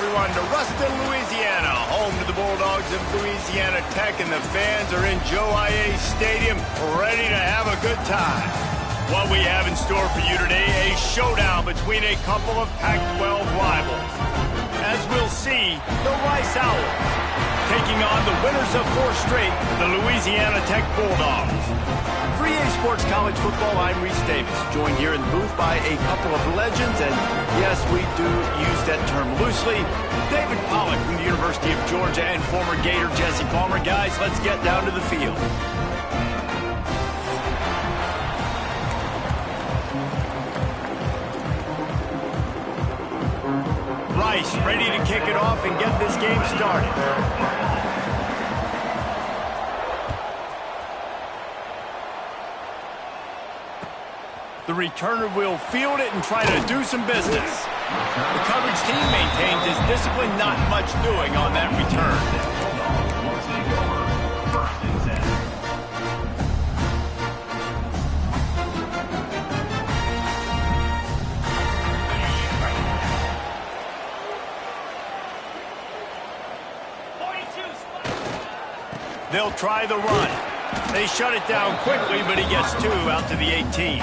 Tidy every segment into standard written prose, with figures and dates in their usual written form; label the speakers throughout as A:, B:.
A: everyone, to Ruston, Louisiana, home to the Bulldogs of Louisiana Tech, and the fans are in Joe I.A. Stadium ready to have a good time. What we have in store for you today, a showdown between a couple of Pac-12 rivals. As we'll see, the Rice Owls taking on the winners of 4 straight, the Louisiana Tech Bulldogs. For EA Sports College Football, I'm Reese Davis, joined here in the booth by a couple of legends, and yes, we do use that term loosely. David Pollack from the University of Georgia and former Gator Jesse Palmer. Guys, let's get down to the field. Rice ready to kick it off and get this game started. The returner will field it and try to do some business. The coverage team maintains his discipline, not much doing on that return. They'll try the run. They shut it down quickly, but he gets 2 out to the 18.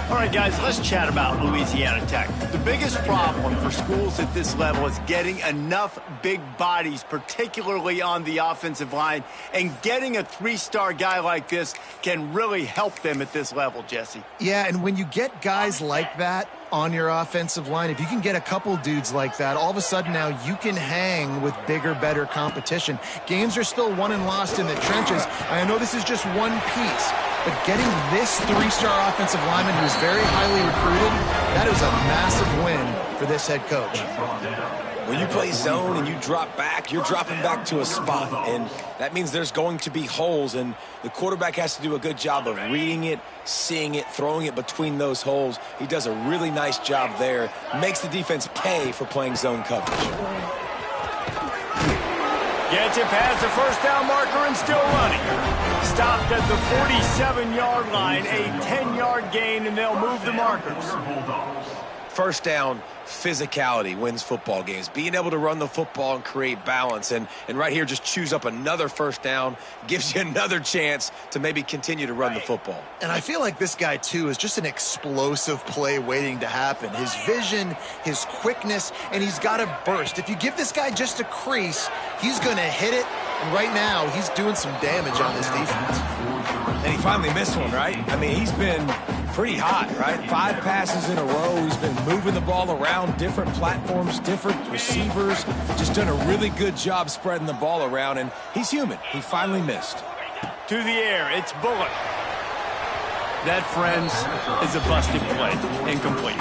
A: All right, guys, let's chat about Louisiana Tech. The biggest problem for schools at this level is getting enough big bodies, particularly on the offensive line, and getting a 3-star guy like this can really help them at this level, Jesse.
B: Yeah, and when you get guys like that on your offensive line, if you can get a couple dudes like that, all of a sudden now you can hang with bigger, better competition. Games are still won and lost in the trenches. I know this is just one piece, but getting this 3-star offensive lineman who's very highly recruited, that is a massive win for this head coach.
C: When you play zone and you drop back, you're dropping back to a spot, and that means there's going to be holes, and the quarterback has to do a good job of reading it, seeing it, throwing it between those holes. He does a really nice job there. Makes the defense pay for playing zone coverage.
A: Gets it past the first down marker and still running. Stopped at the 47-yard line, a 10-yard gain, and they'll move the markers.
C: First down, physicality wins football games. Being able to run the football and create balance. And right here, just choose up another first down, gives you another chance to maybe continue to run the football.
B: And I feel like this guy, too, is just an explosive play waiting to happen. His vision, his quickness, and he's got a burst. If you give this guy just a crease, he's going to hit it. And right now, he's doing some damage on this defense.
C: And he finally missed one, right? I mean, he's been pretty hot, right? 5 passes in a row. He's been moving the ball around, different platforms, different receivers. Just done a really good job spreading the ball around, and he's human. He finally missed.
A: To the air, it's Bullock. That, friends, is a busted play. Incomplete.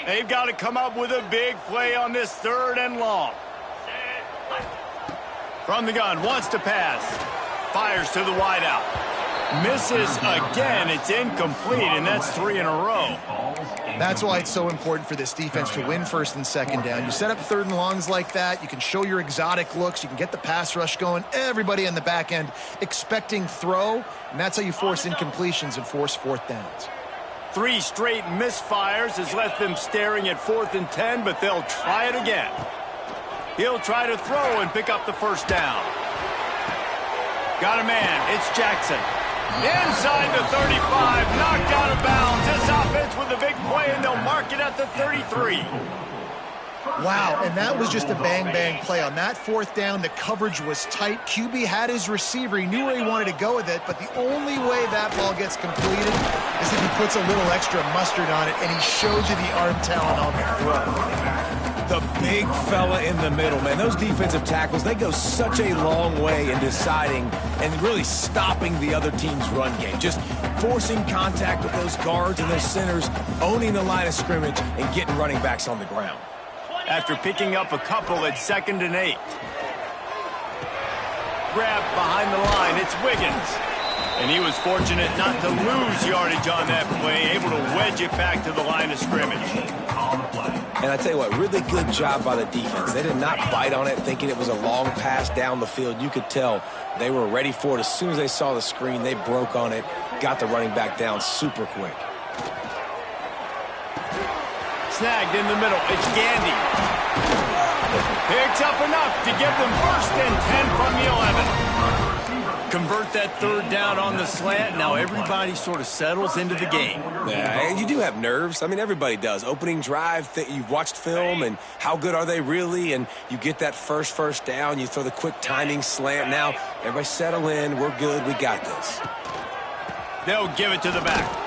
A: They've got to come up with a big play on this 3rd and long. From the gun, wants to pass. Fires to the wideout. Misses again. It's incomplete, and that's 3 in a row.
B: That's why it's so important for this defense to win 1st and 2nd down. You set up 3rd and longs like that. You can show your exotic looks. You can get the pass rush going. Everybody on the back end expecting throw, and that's how you force incompletions and force 4th downs.
A: 3 straight misfires has left them staring at 4th and 10, but they'll try it again. He'll try to throw and pick up the first down. Got a man. It's Jackson. Inside the 35, knocked out of bounds. This offense with a big play, and they'll mark it at the 33.
B: Wow, and that was just a bang-bang play. On that 4th down, the coverage was tight. QB had his receiver. He knew where he wanted to go with it, but the only way that ball gets completed is if he puts a little extra mustard on it, and he showed you the arm talent on the throw.
C: The big fella in the middle, man. Those defensive tackles, they go such a long way in deciding and really stopping the other team's run game. Just forcing contact with those guards and those centers, owning the line of scrimmage, and getting running backs on the ground.
A: After picking up a couple at 2nd and 8. Grab behind the line. It's Wiggins. And he was fortunate not to lose yardage on that play, able to wedge it back to the line of scrimmage.
C: And I tell you what, really good job by the defense. They did not bite on it thinking it was a long pass down the field. You could tell they were ready for it. As soon as they saw the screen, they broke on it, got the running back down super quick.
A: Snagged in the middle. It's Gandy. Picks up enough to give them 1st and 10 from the 11. Convert that 3rd down on the slant. Now everybody sort of settles into the game.
C: Yeah, you do have nerves. I mean, everybody does. Opening drive, you've watched film, and how good are they really? And you get that first down. You throw the quick timing slant. Now, everybody settle in. We're good. We got this.
A: They'll give it to the back.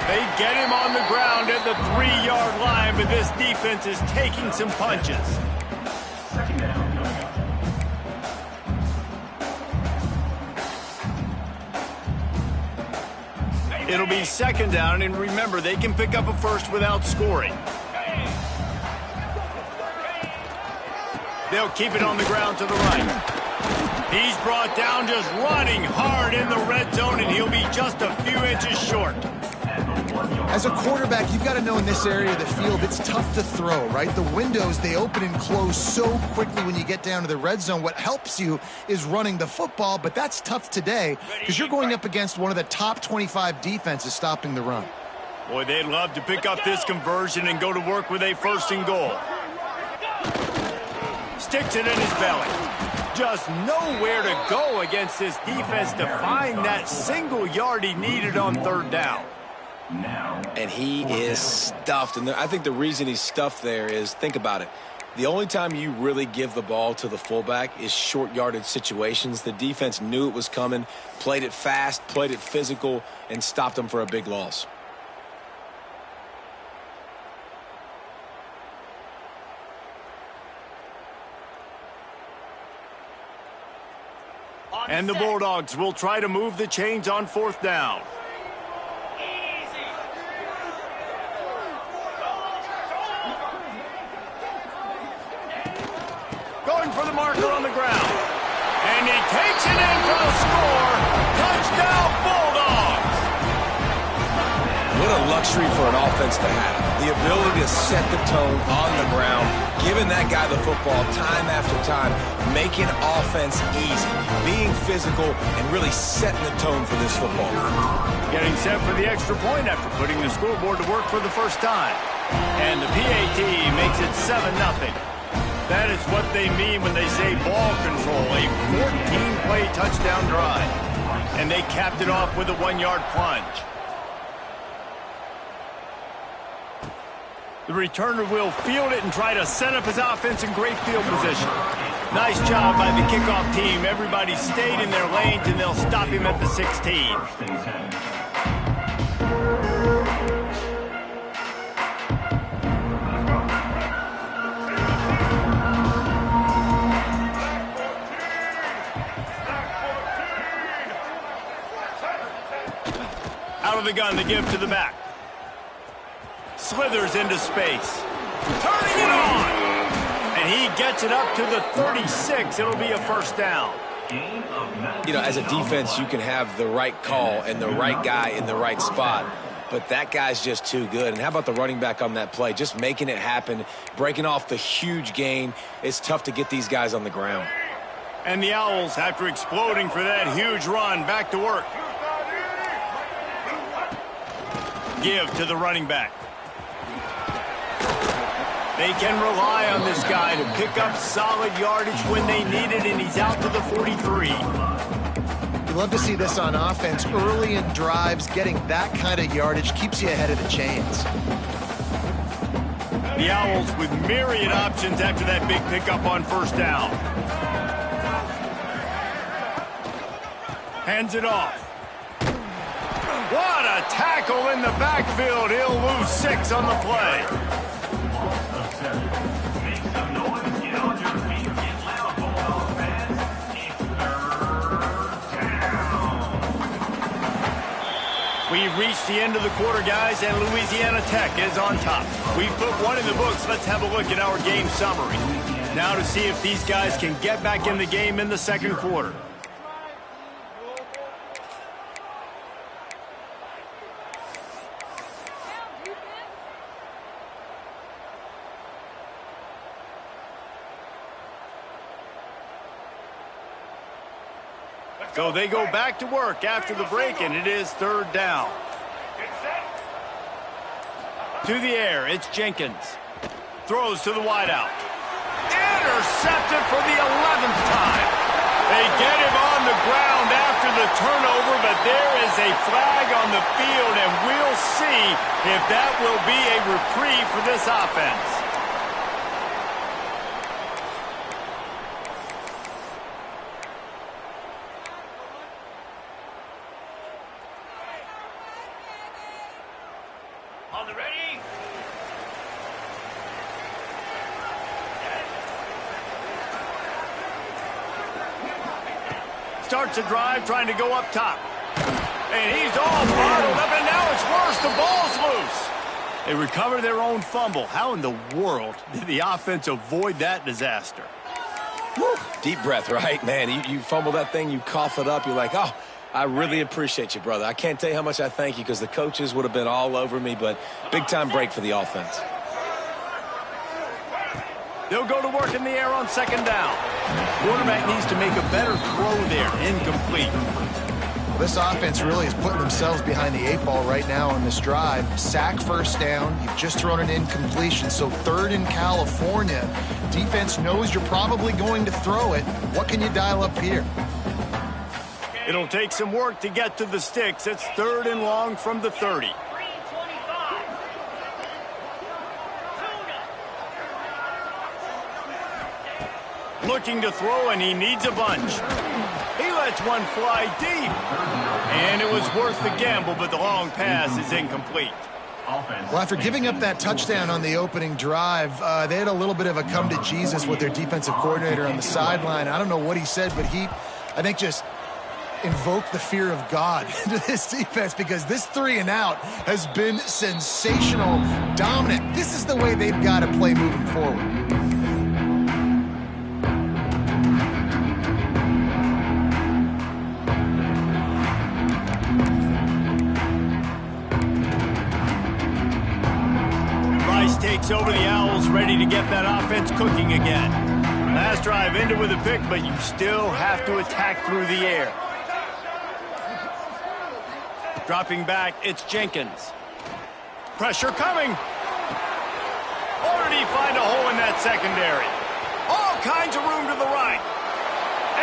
A: They get him on the ground at the 3-yard line, but this defense is taking some punches. It'll be 2nd down, and remember, they can pick up a 1st without scoring. They'll keep it on the ground to the right. He's brought down just running hard in the red zone, and he'll be just a few inches short.
B: As a quarterback, you've got to know in this area of the field, it's tough to throw, right? The windows, they open and close so quickly when you get down to the red zone. What helps you is running the football, but that's tough today because you're going up against one of the top 25 defenses stopping the run.
A: Boy, they'd love to pick up this conversion and go to work with a 1st and goal. Sticks it in his belly. Just nowhere to go against this defense to find that single yard he needed on 3rd down.
C: And he is stuffed. And I think the reason he's stuffed there is, think about it. The only time you really give the ball to the fullback is short yardage situations. The defense knew it was coming, played it fast, played it physical, and stopped them for a big loss.
A: And the Bulldogs will try to move the chains on 4th down. Going for the marker on the ground. And he takes it in for the score. Touchdown, Bulldogs!
C: What a luxury for an offense to have. The ability to set the tone on the ground, giving that guy the football time after time, making offense easy, being physical, and really setting the tone for this football.
A: Getting set for the extra point after putting the scoreboard to work for the 1st time. And the PAT makes it 7-0. That is what they mean when they say ball control, a 14-play touchdown drive. And they capped it off with a 1-yard plunge. The returner will field it and try to set up his offense in great field position. Nice job by the kickoff team. Everybody stayed in their lanes, and they'll stop him at the 16. Out of the gun, the give to the back. Slithers into space. Turning it on! And he gets it up to the 36. It'll be a 1st down.
C: You know, as a defense, you can have the right call and the right guy in the right spot, but that guy's just too good. And how about the running back on that play? Just making it happen, breaking off the huge gain. It's tough to get these guys on the ground.
A: And the Owls, after exploding for that huge run, back to work. Give to the running back. They can rely on this guy to pick up solid yardage when they need it, and he's out to the 43.
B: You love to see this on offense. Early in drives, getting that kind of yardage keeps you ahead of the chains.
A: The Owls with myriad options after that big pickup on 1st down. Hands it off. What a tackle in the backfield. He'll lose 6 on the play. We've reached the end of the quarter, guys, and Louisiana Tech is on top. We've put 1 in the books. Let's have a look at our game summary. Now to see if these guys can get back in the game in the 2nd quarter. So they go back to work after the break, and it is third down. To the air, it's Jenkins. Throws to the wideout. Intercepted for the 11th time. They get him on the ground after the turnover, but there is a flag on the field, and we'll see if that will be a reprieve for this offense.
D: On the ready?
A: Starts a drive trying to go up top. And he's all bottled up, and now it's worse. The ball's loose. They recover their own fumble. How in the world did the offense avoid that disaster?
C: Whew. Deep breath, right? Man, you fumble that thing, you cough it up, you're like, oh, I really appreciate you, brother. I can't tell you how much I thank you because the coaches would have been all over me, but big-time break for the offense.
A: They'll go to work in the air on second down. Quarterback needs to make a better throw there. Incomplete.
B: Well, this offense really is putting themselves behind the 8 ball right now on this drive. Sack first down. You've just thrown an incompletion, so third in California. Defense knows you're probably going to throw it. What can you dial up here?
A: It'll take some work to get to the sticks. It's third and long from the 30. Looking to throw, and he needs a bunch. He lets one fly deep. And it was worth the gamble, but the long pass is incomplete.
B: Well, after giving up that touchdown on the opening drive, they had a little bit of a come to Jesus with their defensive coordinator on the sideline. I don't know what he said, but he, I think, just invoked the fear of God into this defense because this 3-and-out has been sensational, dominant. This is the way they've got to play moving forward.
A: Takes over the Owls, ready to get that offense cooking again. Last drive ended with a pick, but you still have to attack through the air. Dropping back, it's Jenkins. Pressure coming. Or did he find a hole in that secondary? All kinds of room to the right.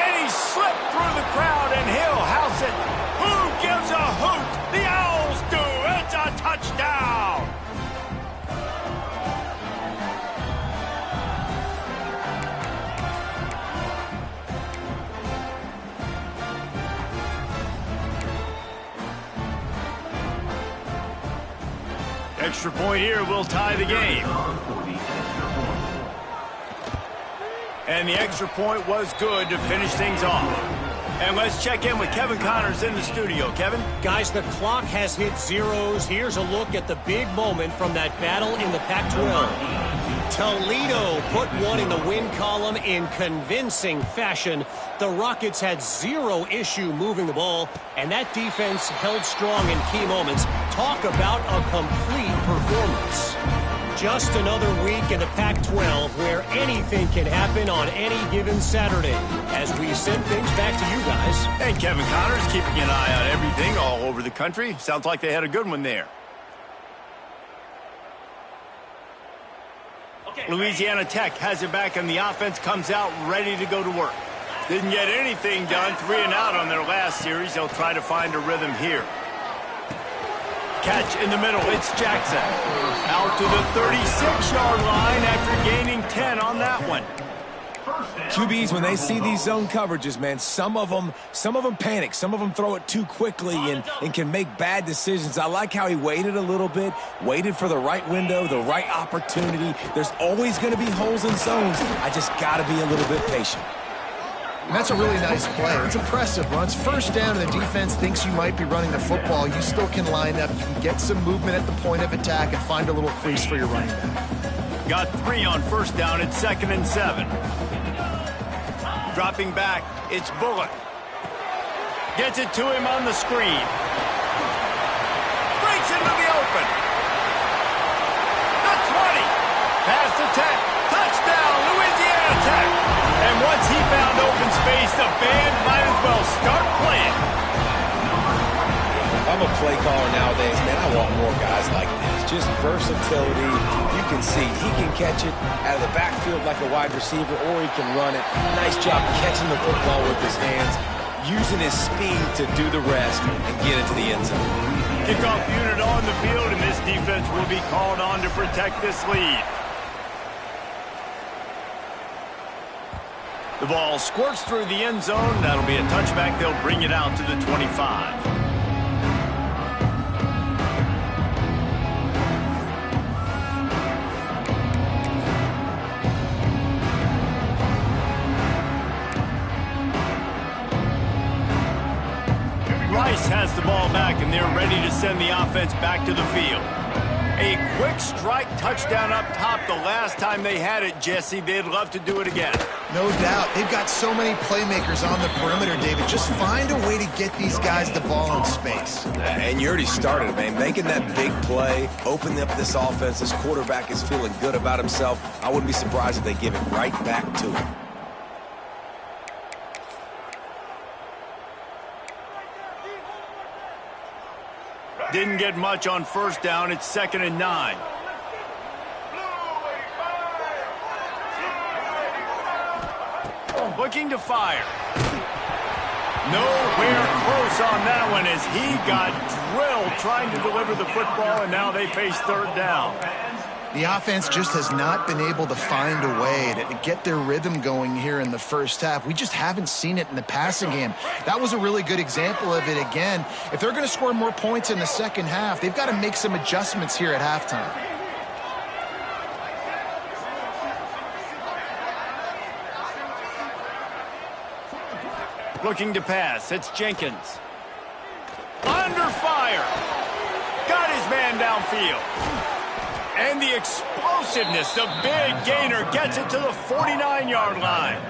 A: And he slipped through the crowd, and he'll house it. Who gives a hoot? The Owls do. It's a touchdown. Extra point here will tie the game. And the extra point was good to finish things off. And let's check in with Kevin Connors in the studio. Kevin?
D: Guys, the clock has hit zeros. Here's a look at the big moment from that battle in the Pac-12. Toledo put one in the win column in convincing fashion. The Rockets had zero issue moving the ball, and that defense held strong in key moments. Talk about a complete performance. Just another week in the Pac-12 where anything can happen on any given Saturday. As we send things back to you guys.
A: And Kevin Connors keeping an eye on everything all over the country. Sounds like they had a good one there. Louisiana Tech has it back, and the offense comes out ready to go to work. Didn't get anything done, 3-and-out on their last series. They'll try to find a rhythm here. Catch in the middle, it's Jackson. Out to the 36-yard line after gaining 10 on that one.
C: QBs, when they see these zone coverages, man, some of them panic. Some of them throw it too quickly and can make bad decisions. I like how he waited a little bit, waited for the right window, the right opportunity. There's always going to be holes in zones. I just got to be a little bit patient.
B: And that's a really nice play. It's impressive. When it's first down and the defense thinks you might be running the football, you still can line up. You can get some movement at the point of attack and find a little crease for your running back.
A: Got 3 on first down. It's 2nd and 7. Dropping back, it's Bullock. Gets it to him on the screen. Breaks into the open. The 20. Past the 10. Touchdown, Louisiana Tech. And once he found open space, the band might as well start playing.
C: If I'm a play caller nowadays, man, I want more guys like this. Just versatility. You can see he can catch it out of the backfield like a wide receiver, or he can run it. Nice job catching the football with his hands, using his speed to do the rest and get into the end zone.
A: Kickoff unit on the field, and this defense will be called on to protect this lead. The ball squirts through the end zone. That'll be a touchback. They'll bring it out to the 25. Rice has the ball back, and they're ready to send the offense back to the field. A quick strike touchdown up top the last time they had it, Jesse. They'd love to do it again.
B: No doubt. They've got so many playmakers on the perimeter, David. Just find a way to get these guys the ball in space.
C: And you already started, man. Making that big play, opening up this offense. This quarterback is feeling good about himself. I wouldn't be surprised if they give it right back to him.
A: Didn't get much on first down. It's 2nd and 9. Looking to fire. Nowhere close on that one as he got drilled trying to deliver the football, and now they face 3rd down.
B: The offense just has not been able to find a way to get their rhythm going here in the first half. We just haven't seen it in the passing game. That was a really good example of it again. If they're going to score more points in the second half, they've got to make some adjustments here at halftime.
A: Looking to pass. It's Jenkins. Under fire. Got his man downfield. And the explosiveness, the big gainer gets it to the 49-yard line.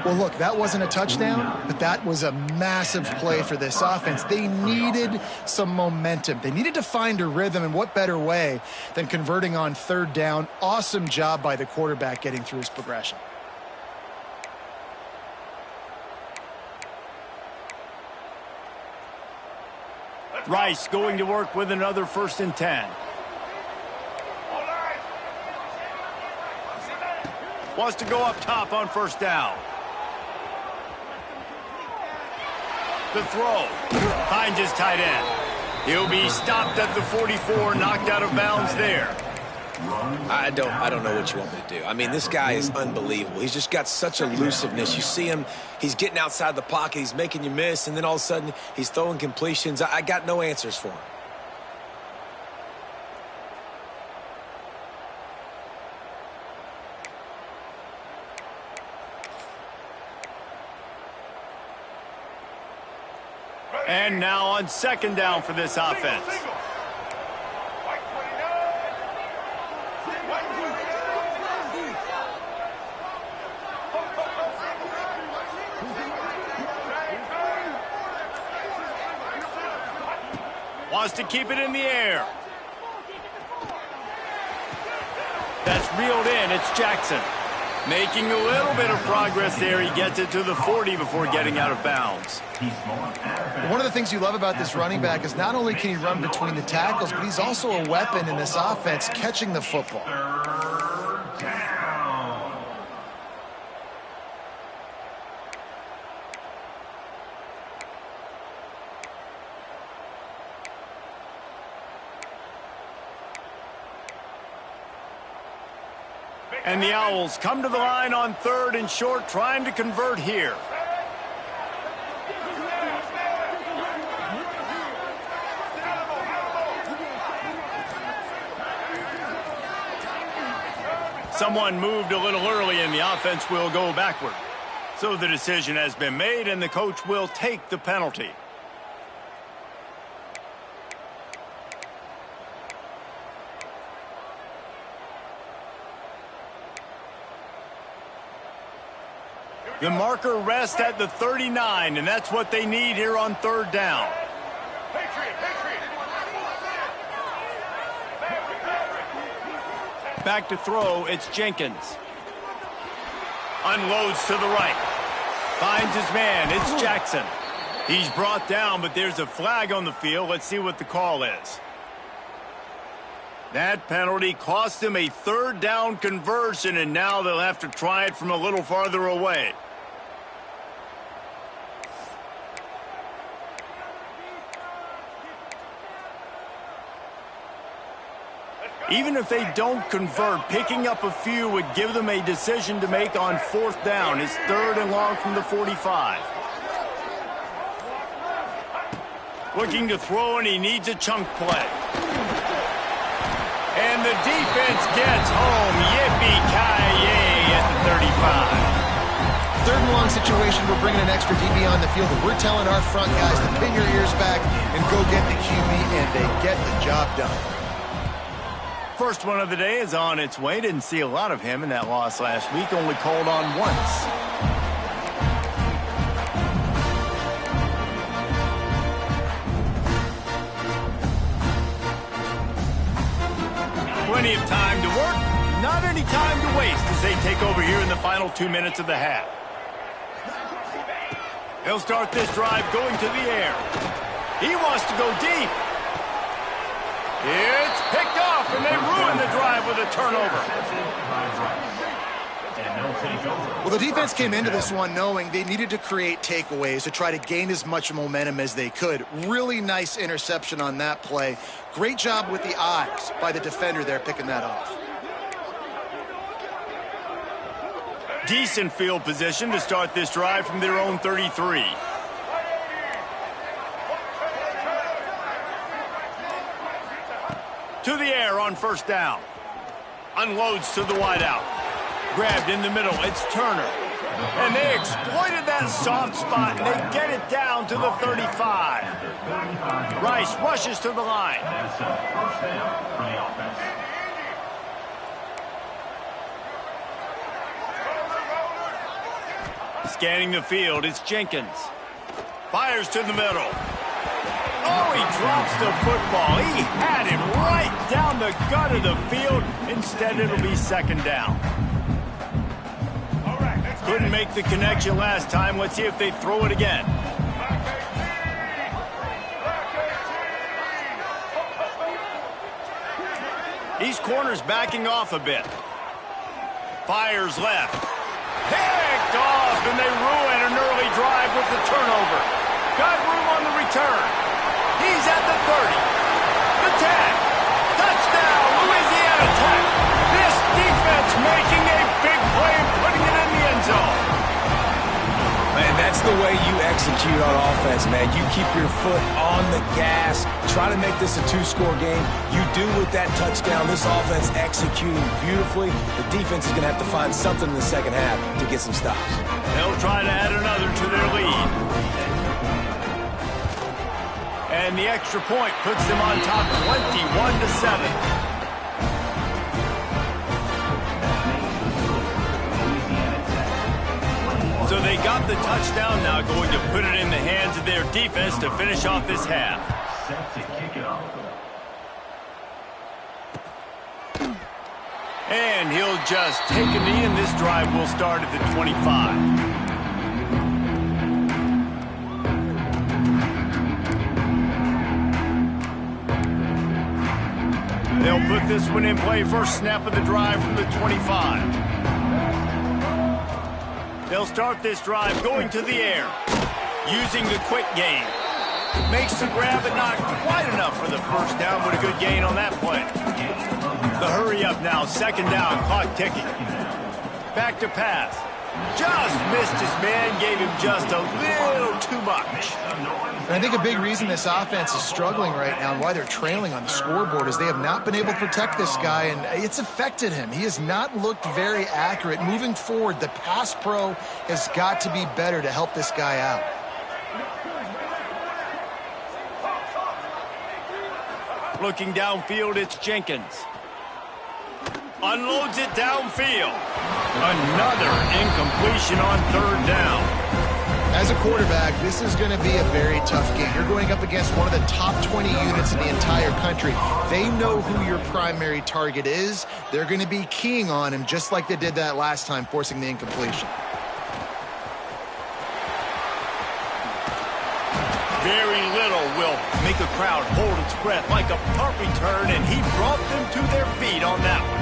B: Well, look, that wasn't a touchdown, but that was a massive play for this offense. They needed some momentum. They needed to find a rhythm, and what better way than converting on 3rd down. Awesome job by the quarterback getting through his progression.
A: Rice going to work with another 1st and 10. Wants to go up top on 1st down. The throw. Finds his tight end. He'll be stopped at the 44, knocked out of bounds there.
C: I don't know what you want me to do. I mean, this guy is unbelievable. He's just got such elusiveness. You see him, he's getting outside the pocket, he's making you miss, and then all of a sudden he's throwing completions. I got no answers for him.
A: And now on 2nd down for this offense. Wants to keep it in the air. That's reeled in. It's Jackson. Making a little bit of progress there. He gets it to the 40 before getting out of bounds.
B: One of the things you love about this running back is not only can he run between the tackles, but he's also a weapon in this offense catching the football.
A: And the Owls come to the line on 3rd and short, trying to convert here. Someone moved a little early, and the offense will go backward. So the decision has been made, and the coach will take the penalty. The marker rests at the 39, and that's what they need here on 3rd down. Back to throw, it's Jenkins. Unloads to the right. Finds his man. It's Jackson. He's brought down, but there's a flag on the field. Let's see what the call is. That penalty cost him a third down conversion, and now they'll have to try it from a little farther away. Even if they don't convert, picking up a few would give them a decision to make on fourth down. It's third and long from the 45. Looking to throw, and he needs a chunk play. And the defense gets home. Yippee-ki-yay at the 35.
B: Third and long situation, we're bringing an extra DB on the field, and we're telling our front guys to pin your ears back and go get the QB, and they get the job done.
A: First one of the day is on its way. Didn't see a lot of him in that loss last week. Only called on once. Plenty of time to work. Not any time to waste as they take over here in the final 2 minutes of the half. He'll start this drive going to the air. He wants to go deep. It's picked off, and they ruin the drive with a turnover.
B: Well, the defense came into this one knowing they needed to create takeaways to try to gain as much momentum as they could. Really nice interception on that play. Great job with the eyes by the defender there picking that off.
A: Decent field position to start this drive from their own 33. To the air on first down. Unloads to the wideout. Grabbed in the middle. It's Turner. And they exploited that soft spot, and they get it down to the 35. Rice rushes to the line. Scanning the field, it's Jenkins. Fires to the middle. Oh, he drops the football. He had it right down the gut of the field. Instead, it'll be second down. Couldn't make the connection last time. Let's see if they throw it again. These corners backing off a bit. Fires left. Picked off, and they ruin an early drive with the turnover. Got room on the return. He's at the 30. The 10. Touchdown, Louisiana Tech. This defense making a big play and putting it in the end zone.
C: Man, that's the way you execute on offense, man. You keep your foot on the gas. Try to make this a two-score game. You do with that touchdown. This offense executing beautifully. The defense is going to have to find something in the second half to get some stops.
A: They'll try to add another to their lead. And the extra point puts them on top 21-7. So they got the touchdown, now going to put it in the hands of their defense to finish off this half. And he'll just take a knee, and this drive will start at the 25. They'll put this one in play. First snap of the drive from the 25. They'll start this drive going to the air, using the quick game. Makes the grab, but not quite enough for the first down, but a good gain on that play. The hurry up now, second down, clock ticking. Back to pass. Just missed his man, gave him just a little too much.
B: And I think a big reason this offense is struggling right now and why they're trailing on the scoreboard is they have not been able to protect this guy, and it's affected him. He has not looked very accurate. Moving forward, the pass pro has got to be better to help this guy out.
A: Looking downfield, it's Jenkins. Unloads it downfield. Another incompletion on third down.
B: As a quarterback, this is going to be a very tough game. You're going up against one of the top 20 units in the entire country. They know who your primary target is. They're going to be keying on him just like they did that last time, forcing the incompletion.
A: Very little will make a crowd hold its breath like a punt return, and he brought them to their feet on that one.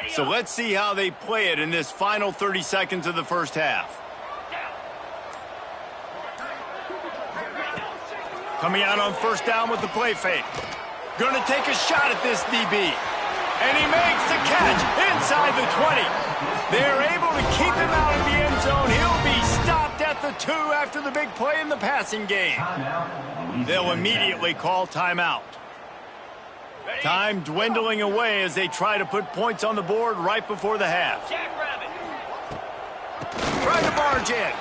A: So let's see how they play it in this final 30 seconds of the first half. Coming out on first down with the play fake. Going to take a shot at this DB. And he makes the catch inside the 20. They're able to keep him out of the end zone. He'll be stopped at the 2 after the big play in the passing game. They'll immediately call timeout. Time dwindling away as they try to put points on the board right before the half. Trying to barge in.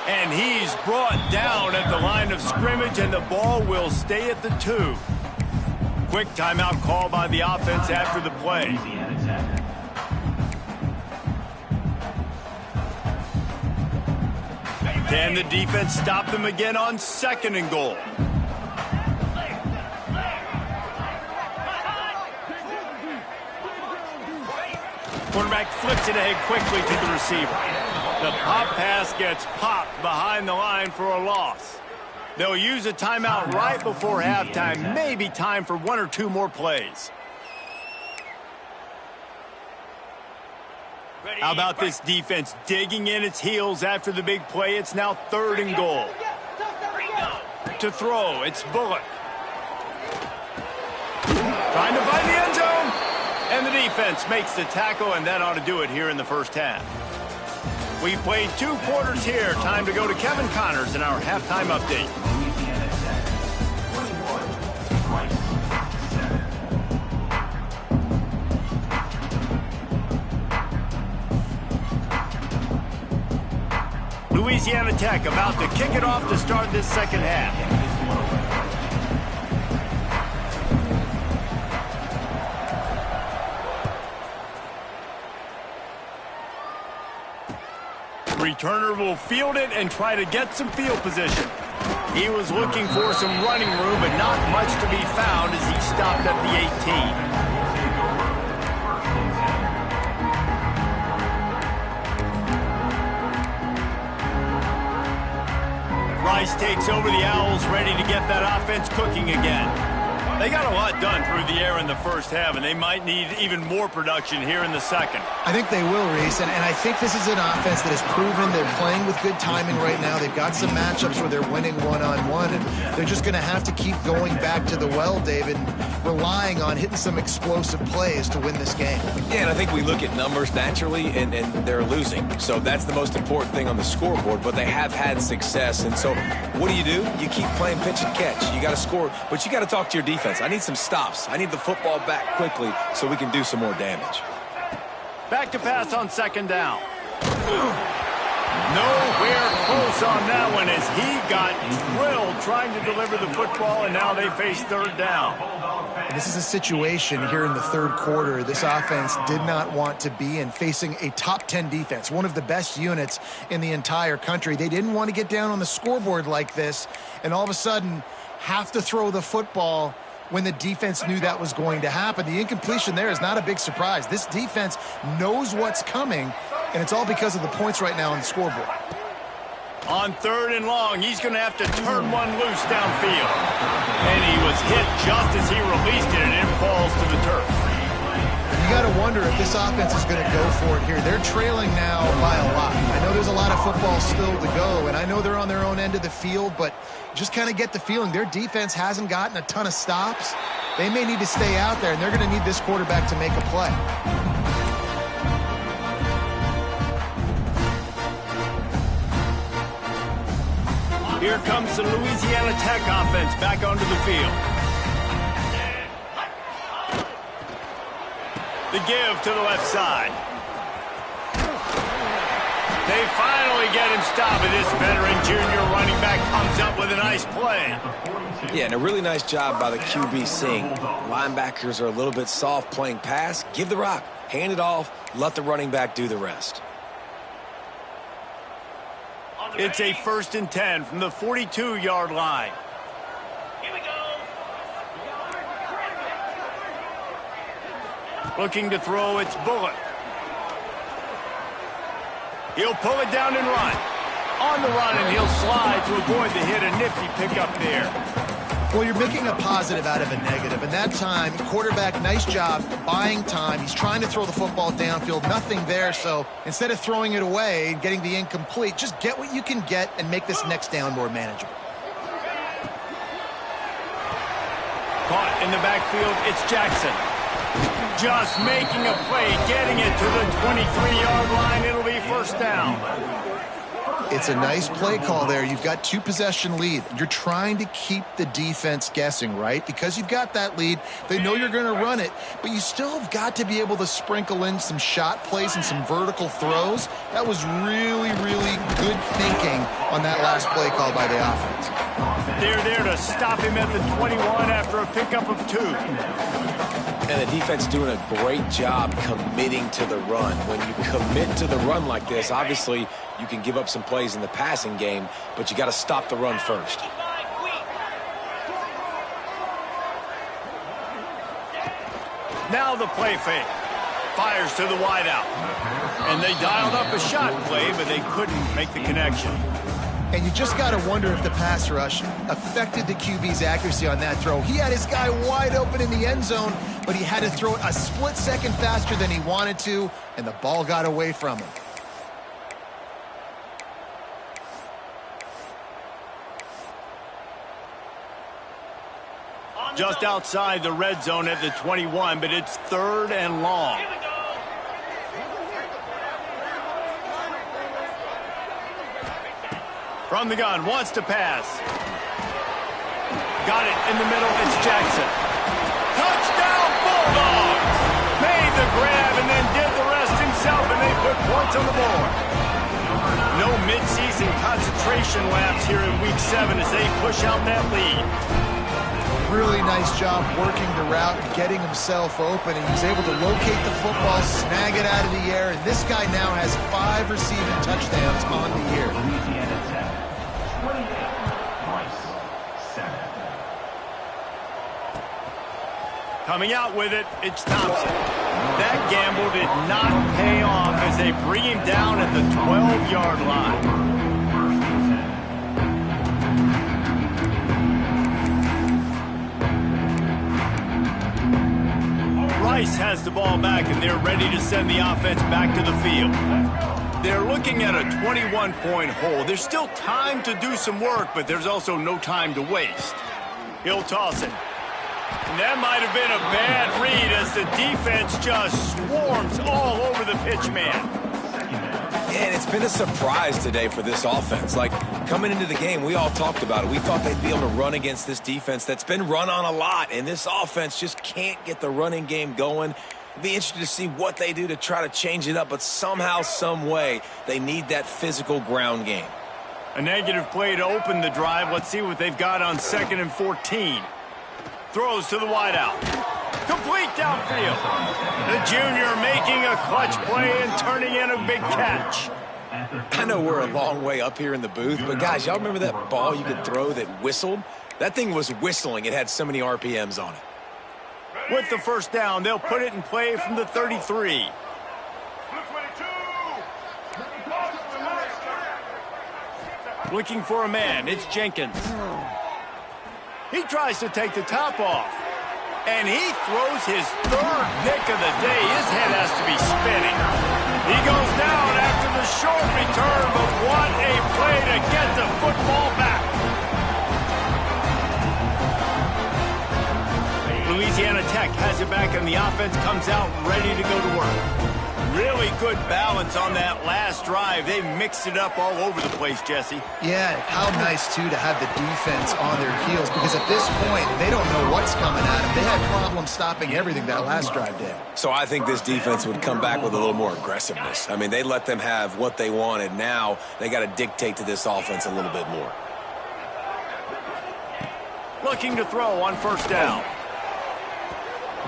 A: And he's brought down at the line of scrimmage, and the ball will stay at the 2. Quick timeout call by the offense after the play. Can the defense stop them again on 2nd and goal? Quarterback flips it ahead quickly to the receiver. The pop pass gets popped behind the line for a loss. They'll use a timeout right before halftime. Maybe time for 1 or 2 more plays. How about this defense digging in its heels after the big play? It's now 3rd and goal. To throw, it's Bullock. Trying to find the end zone. And the defense makes the tackle, and that ought to do it here in the first half. We've played 2 quarters here. Time to go to Kevin Connors in our halftime update. Louisiana Tech about to kick it off to start this second half. Returner will field it and try to get some field position. He was looking for some running room, but not much to be found as he stopped at the 18. Rice takes over the Owls, ready to get that offense cooking again. They got a lot done through the air in the first half, and they might need even more production here in the second.
B: I think they will, Reese, and I think this is an offense that has proven they're playing with good timing right now. They've got some matchups where they're winning one-on-one, and they're just going to have to keep going back to the well, David, and relying on hitting some explosive plays to win this game.
C: Yeah, and I think we look at numbers naturally, and they're losing. So that's the most important thing on the scoreboard, but they have had success. And so what do? You keep playing pitch and catch. You got to score, but you got to talk to your defense. I need some stops. I need the football back quickly so we can do some more damage.
A: Back to pass on 2nd down. Nowhere close on that one as he got drilled trying to deliver the football, and now they face 3rd down.
B: And this is a situation here in the 3rd quarter this offense did not want to be in, facing a top 10 defense, one of the best units in the entire country. They didn't want to get down on the scoreboard like this and all of a sudden have to throw the football when the defense knew that was going to happen. The incompletion there is not a big surprise. This defense knows what's coming, and it's all because of the points right now on the scoreboard.
A: On 3rd and long, he's going to have to turn one loose downfield. And he was hit just as he released it, and it falls to the turf.
B: You got to wonder if this offense is going to go for it here. They're trailing now by a lot. I know there's a lot of football still to go, and I know they're on their own end of the field, but just kind of get the feeling their defense hasn't gotten a ton of stops. They may need to stay out there, and they're going to need this quarterback to make a play.
A: Here comes the Louisiana Tech offense back onto the field. The give to the left side. They finally get him stopped, and this veteran junior running back comes up with a nice play.
C: Yeah, and a really nice job by the QB seeing linebackers are a little bit soft playing pass. Give the rock, hand it off, let the running back do the rest.
A: It's a 1st and 10 from the 42-yard line.
E: Here we go.
A: Looking to throw, it's Bullock. He'll pull it down and run. On the run, and he'll slide to avoid the hit. A nifty pickup there.
B: Well, you're making a positive out of a negative. And that time, quarterback, nice job buying time. He's trying to throw the football downfield. Nothing there. So instead of throwing it away and getting the incomplete, just get what you can get and make this next down more manageable.
A: Caught in the backfield, it's Jackson. Just making a play, getting it to the 23-yard line. It'll be 1st down.
B: It's a nice play call there. You've got 2-possession lead. You're trying to keep the defense guessing, right? Because you've got that lead. They know you're going to run it, but you still have got to be able to sprinkle in some shot plays and some vertical throws. That was really, really good thinking on that last play call by the offense.
A: They're there to stop him at the 21 after a pickup of 2.
C: And the defense doing a great job committing to the run. When you commit to the run like this, obviously you can give up some plays in the passing game, but you got to stop the run first.
A: Now the play fake. Fires to the wideout. And they dialed up a shot play, but they couldn't make the connection.
B: And you just got to wonder if the pass rush affected the QB's accuracy on that throw. He had his guy wide open in the end zone, but he had to throw it a split second faster than he wanted to, and the ball got away from him.
A: Just outside the red zone at the 21, but it's 3rd and long. From the gun, wants to pass. Got it in the middle, it's Jackson. Touchdown Bulldogs! Made the grab and then did the rest himself, and they put points on the board. No midseason concentration laps here in Week 7 as they push out that lead.
B: Really nice job working the route and getting himself open, and he was able to locate the football, snag it out of the air, and this guy now has 5 receiving touchdowns on the year.
E: Louisiana Tech, 28, Rice, 7.
A: Coming out with it, it's Thompson. That gamble did not pay off as they bring him down at the 12-yard line. Rice has the ball back, and they're ready to send the offense back to the field. They're looking at a 21-point hole. There's still time to do some work, but there's also no time to waste. He'll toss it. And that might have been a bad read as the defense just swarms all over the pitch man.
C: And it's been a surprise today for this offense. Like, coming into the game, we all talked about it. We thought they'd be able to run against this defense that's been run on a lot, and this offense just can't get the running game going. It'll be interesting to see what they do to try to change it up, but somehow, some way, they need that physical ground game.
A: A negative play to open the drive. Let's see what they've got on 2nd and 14. Throws to the wideout. Complete downfield. The junior making a clutch play and turning in a big catch.
C: I know we're a long way up here in the booth, but guys, y'all remember that ball you could throw that whistled? That thing was whistling. It had so many RPMs on it.
A: With the 1st down, they'll put it in play from the 33. Looking for a man, it's Jenkins. He tries to take the top off. And he throws his 3rd pick of the day. His head has to be spinning. He goes down after the short return, but what a play to get the football back. Louisiana Tech has it back, and the offense comes out ready to go to work. Really good balance on that last drive. They mixed it up all over the place, Jesse.
B: Yeah, how nice, too, to have the defense on their heels, because at this point, they don't know what's coming at them. They had problems stopping everything that last drive did.
C: So I think this defense would come back with a little more aggressiveness. I mean, they let them have what they wanted. Now they got to dictate to this offense a little bit more.
A: Looking to throw on first down.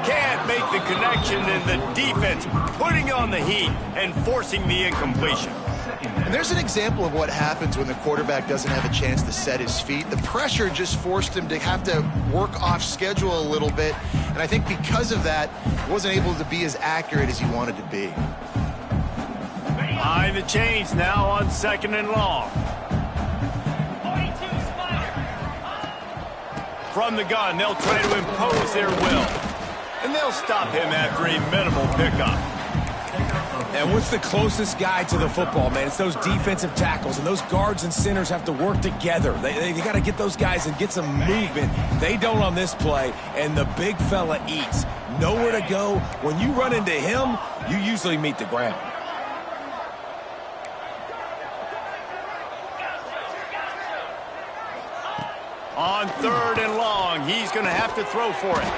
A: Can't make the connection, and the defense putting on the heat and forcing the incompletion.
B: And there's an example of what happens when the quarterback doesn't have a chance to set his feet. The pressure just forced him to have to work off schedule a little bit. And I think because of that, he wasn't able to be as accurate as he wanted to be.
A: Behind the chains now on second and long. From the gun, they'll try to impose their will. And they'll stop him after a minimal pickup.
C: And what's the closest guy to the football, man? It's those defensive tackles, and those guards and centers have to work together. They got to get those guys and get some movement. They don't on this play, and the big fella eats. Nowhere to go. When you run into him, you usually meet the ground.
A: On third and long, he's going to have to throw for it.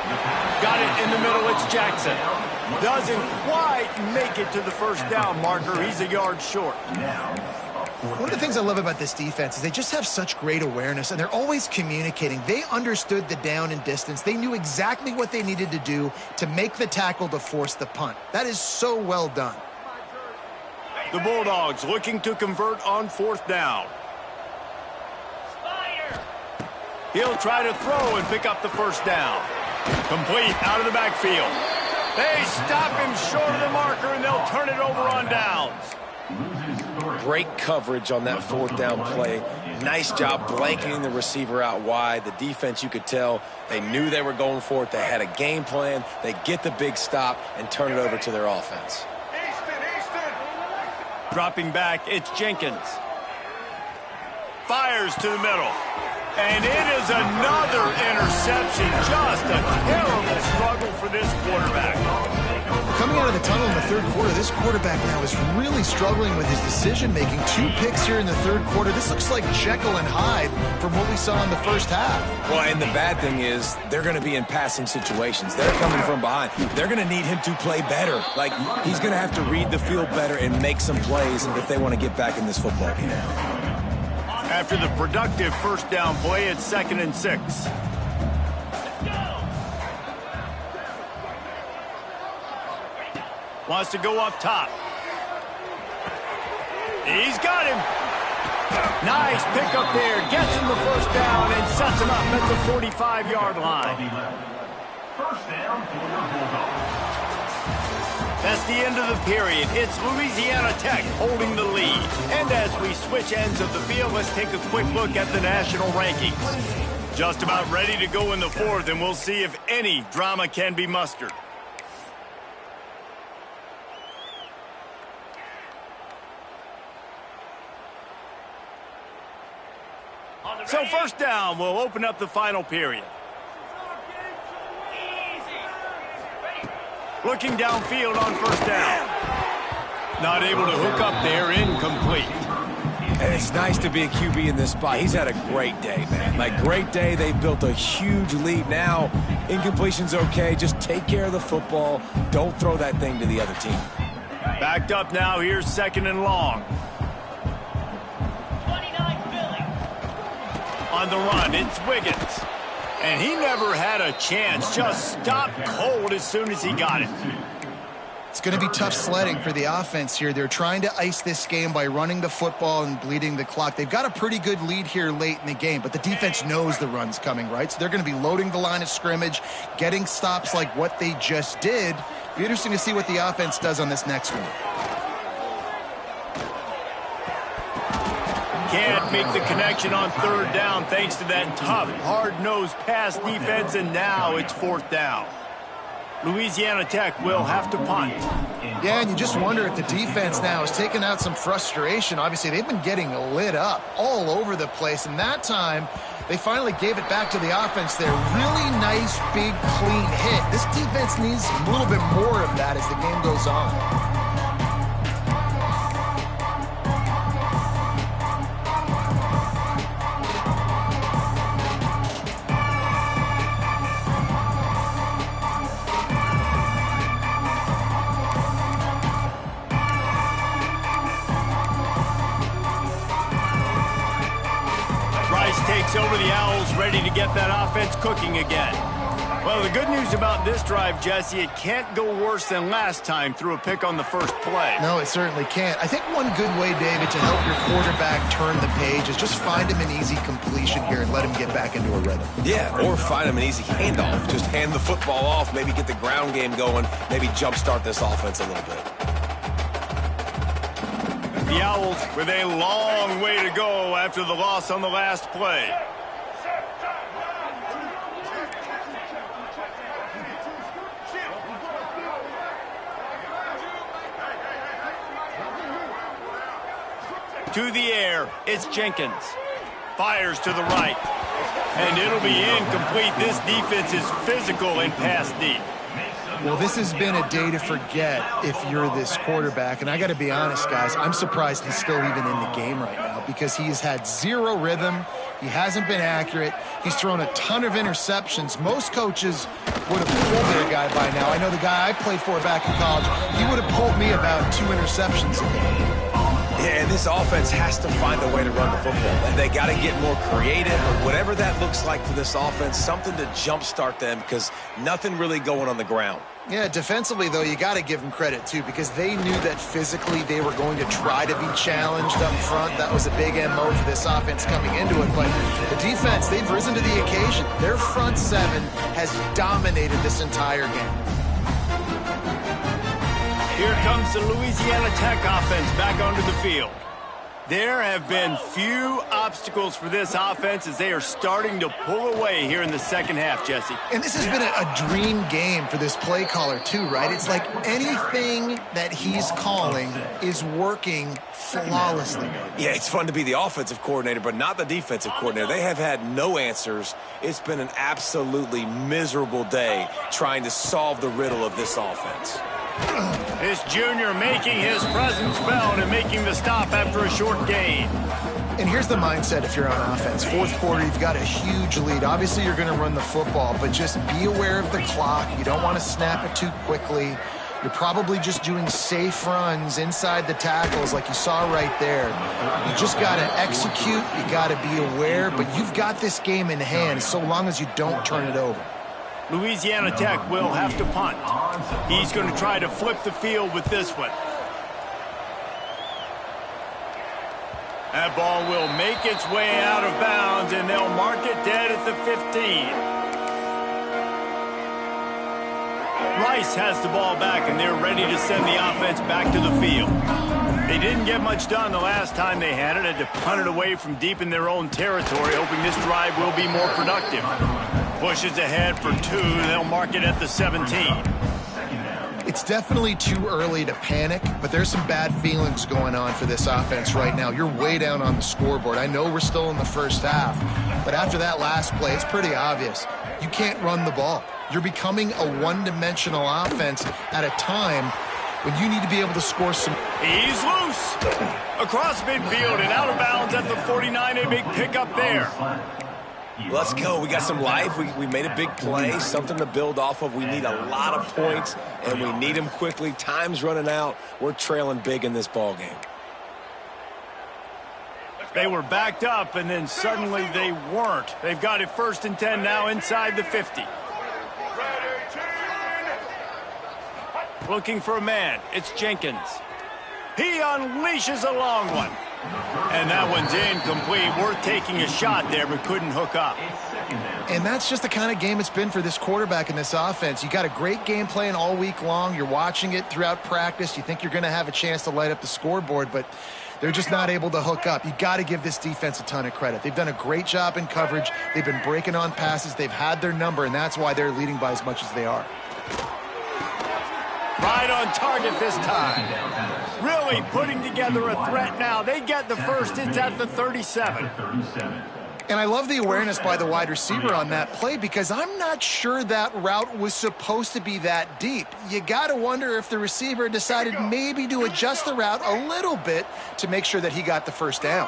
A: Got it in the middle, it's Jackson. Doesn't quite make it to the first down marker. He's a yard short.
B: One of the things I love about this defense is they just have such great awareness, and they're always communicating. They understood the down and distance. They knew exactly what they needed to do to make the tackle to force the punt. That is so well done.
A: The Bulldogs looking to convert on fourth down. He'll try to throw and pick up the first down. Complete out of the backfield. They stop him short of the marker, and they'll turn it over on downs.
C: Great coverage on that fourth down play. Nice job blanketing the receiver out wide. The defense, you could tell, they knew they were going for it. They had a game plan. They get the big stop and turn it over to their offense.
A: Dropping back, it's Jenkins. Fires to the middle. And it is another interception. Just a terrible struggle for this quarterback.
B: Coming out of the tunnel in the third quarter, this quarterback now is really struggling with his decision-making. 2 picks here in the third quarter. This looks like Jekyll and Hyde from what we saw in the first half.
C: Well, and the bad thing is they're going to be in passing situations. They're coming from behind. They're going to need him to play better. Like, he's going to have to read the field better and make some plays if they want to get back in this football game.
A: After the productive first down play, it's 2nd and 6. Wants to go up top. He's got him. Nice pickup there. Gets him the first down and sets him up at the 45-yard line.
E: First down for the Bulldogs.
A: That's the end of the period. It's Louisiana Tech holding the lead. And as we switch ends of the field, let's take a quick look at the national rankings. Just about ready to go in the fourth, and we'll see if any drama can be mustered. So first down will open up the final period. Looking downfield on first down. Not able to hook up there, incomplete.
C: And it's nice to be a QB in this spot. He's had a great day, man. Like, great day. They've built a huge lead now. Incompletion's okay. Just take care of the football. Don't throw that thing to the other team.
A: Backed up now. Here's 2nd and long. On the run, it's Wiggins. And he never had a chance. Just stopped cold as soon as he got it.
B: It's going to be tough sledding for the offense here. They're trying to ice this game by running the football and bleeding the clock. They've got a pretty good lead here late in the game, but the defense knows the run's coming, right? So they're going to be loading the line of scrimmage, getting stops like what they just did. Be interesting to see what the offense does on this next one.
A: Can't make the connection on third down thanks to that tough, hard-nosed pass defense, and now it's fourth down. Louisiana Tech will have to punt.
B: Yeah, and you just wonder if the defense now is taking out some frustration. Obviously, they've been getting lit up all over the place, and that time they finally gave it back to the offense there. Really nice, big, clean hit. This defense needs a little bit more of that as the game goes on.
A: ready to get that offense cooking again. Well, the good news about this drive, Jesse, it can't go worse than last time through a pick on the first play.
B: No, it certainly can't. I think one good way, David, to help your quarterback turn the page is just find him an easy completion here and let him get back into a rhythm.
C: Yeah, or find him an easy handoff. Just hand the football off, maybe get the ground game going, maybe jumpstart this offense a little bit.
A: The Owls with a long way to go after the loss on the last play. To the air, it's Jenkins. Fires to the right. And it'll be incomplete. This defense is physical and pass deep.
B: Well, this has been a day to forget if you're this quarterback. And I got to be honest, guys, I'm surprised he's still even in the game right now because he has had zero rhythm. He hasn't been accurate. He's thrown a ton of interceptions. Most coaches would have pulled their guy by now. I know the guy I played for back in college, he would have pulled me about 2 interceptions a game.
C: Yeah, and this offense has to find a way to run the football. And they got to get more creative, or whatever that looks like for this offense, something to jumpstart them because nothing really going on the ground.
B: Yeah, defensively, though, you got to give them credit, too, because they knew that physically they were going to try to be challenged up front. That was a big MO for this offense coming into it. But the defense, they've risen to the occasion. Their front seven has dominated this entire game.
A: Here comes the Louisiana Tech offense back onto the field. There have been few obstacles for this offense as they are starting to pull away here in the second half, Jesse.
B: And this has been a dream game for this play caller, too, right? It's like anything that he's calling is working flawlessly.
C: Yeah, it's fun to be the offensive coordinator, but not the defensive coordinator. They have had no answers. It's been an absolutely miserable day trying to solve the riddle of this offense.
A: This junior making his presence felt and making the stop after a short gain.
B: And here's the mindset if you're on offense. Fourth quarter, you've got a huge lead. Obviously, you're going to run the football, but just be aware of the clock. You don't want to snap it too quickly. You're probably just doing safe runs inside the tackles like you saw right there. You just got to execute. You got to be aware, but you've got this game in hand so long as you don't turn it over.
A: Louisiana Tech will have to punt. He's going to try to flip the field with this one. That ball will make its way out of bounds, and they'll mark it dead at the 15. Rice has the ball back, and they're ready to send the offense back to the field. They didn't get much done the last time they had it. Had to punt it away from deep in their own territory, hoping this drive will be more productive. Pushes ahead for 2. They'll mark it at the 17.
B: It's definitely too early to panic, but there's some bad feelings going on for this offense right now. You're way down on the scoreboard. I know we're still in the first half, but after that last play, it's pretty obvious. You can't run the ball. You're becoming a one-dimensional offense at a time when you need to be able to score some.
A: He's loose. Across midfield and out of bounds at the 49. A big pickup there.
C: Let's go. We got some life. We made a big play, something to build off of. We need a lot of points, and we need them quickly. Time's running out. We're trailing big in this ball game.
A: They were backed up, and then suddenly they weren't. They've got it 1st and 10 now inside the 50. Looking for a man. It's Jenkins. He unleashes a long one. And that one's incomplete. Worth taking a shot there, but couldn't hook up.
B: And that's just the kind of game it's been for this quarterback in this offense. You got a great game plan all week long. You're watching it throughout practice. You think you're going to have a chance to light up the scoreboard, but they're just not able to hook up. You got to give this defense a ton of credit. They've done a great job in coverage. They've been breaking on passes. They've had their number, and that's why they're leading by as much as they are.
A: Right on target this time. Really putting together a threat now. They get the first. It's at the 37.
B: And I love the awareness by the wide receiver on that play because I'm not sure that route was supposed to be that deep. You got to wonder if the receiver decided maybe to adjust the route a little bit to make sure that he got the first down.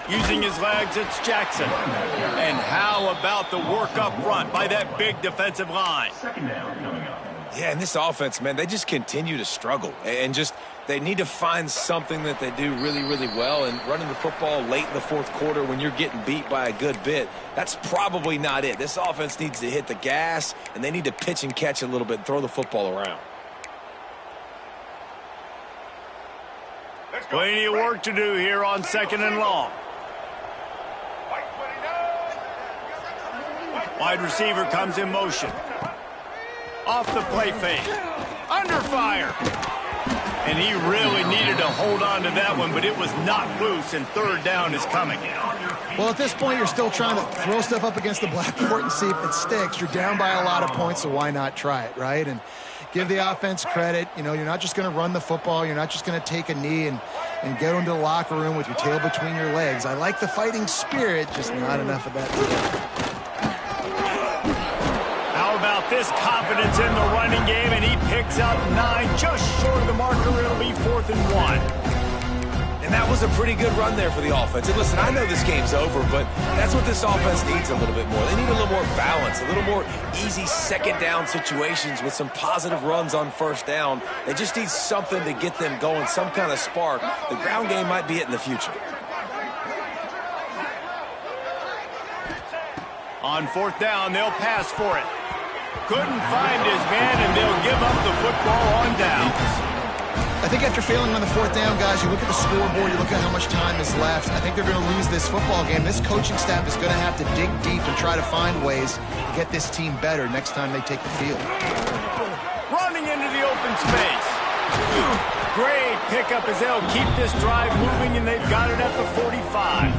A: Using his legs, it's Jackson. And how about the work up front by that big defensive line?
C: Yeah, and this offense, man, they just continue to struggle. And just they need to find something that they do really, really well. And running the football late in the fourth quarter when you're getting beat by a good bit, that's probably not it. This offense needs to hit the gas, and they need to pitch and catch a little bit and throw the football around.
A: Plenty of work to do here on 2nd and long. Wide receiver comes in motion. Off the play fake. Under fire. And he really needed to hold on to that one, but it was not loose, and 3rd down is coming.
B: Well, at this point, you're still trying to throw stuff up against the blackboard and see if it sticks. You're down by a lot of points, so why not try it, right? And give the offense credit. You know, you're not just going to run the football. You're not just going to take a knee and go into the locker room with your tail between your legs. I like the fighting spirit, just not enough of that today.
A: How about this confidence in the running game, and he picks up 9, just short of the marker. It'll be 4th and 1.
C: And that was a pretty good run there for the offense. And listen, I know this game's over, but that's what this offense needs a little bit more. They need a little more balance, a little more easy 2nd down situations with some positive runs on 1st down. They just need something to get them going, some kind of spark. The ground game might be it in the future.
A: On 4th down, they'll pass for it. Couldn't find his man, and they'll give up the football on downs.
B: I think after failing on the 4th down, guys, you look at the scoreboard, you look at how much time is left. I think they're going to lose this football game. This coaching staff is going to have to dig deep and try to find ways to get this team better next time they take the field.
A: Running into the open space. Great pickup as they'll keep this drive moving, and they've got it at the 45.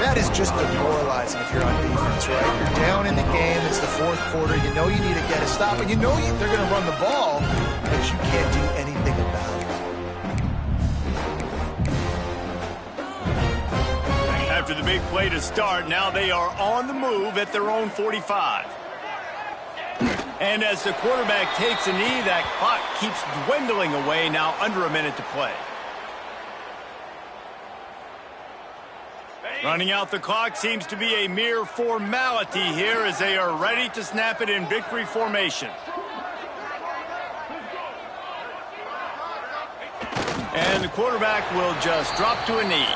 B: That is just demoralizing if you're on defense, right? You're down in the game. It's the 4th quarter. You know you need to get a stop, and you know they're going to run the ball, but you can't do anything about it.
A: After the big play to start, now they are on the move at their own 45. And as the quarterback takes a knee, that clock keeps dwindling away, now under a minute to play. Running out the clock seems to be a mere formality here as they are ready to snap it in victory formation. And the quarterback will just drop to a knee.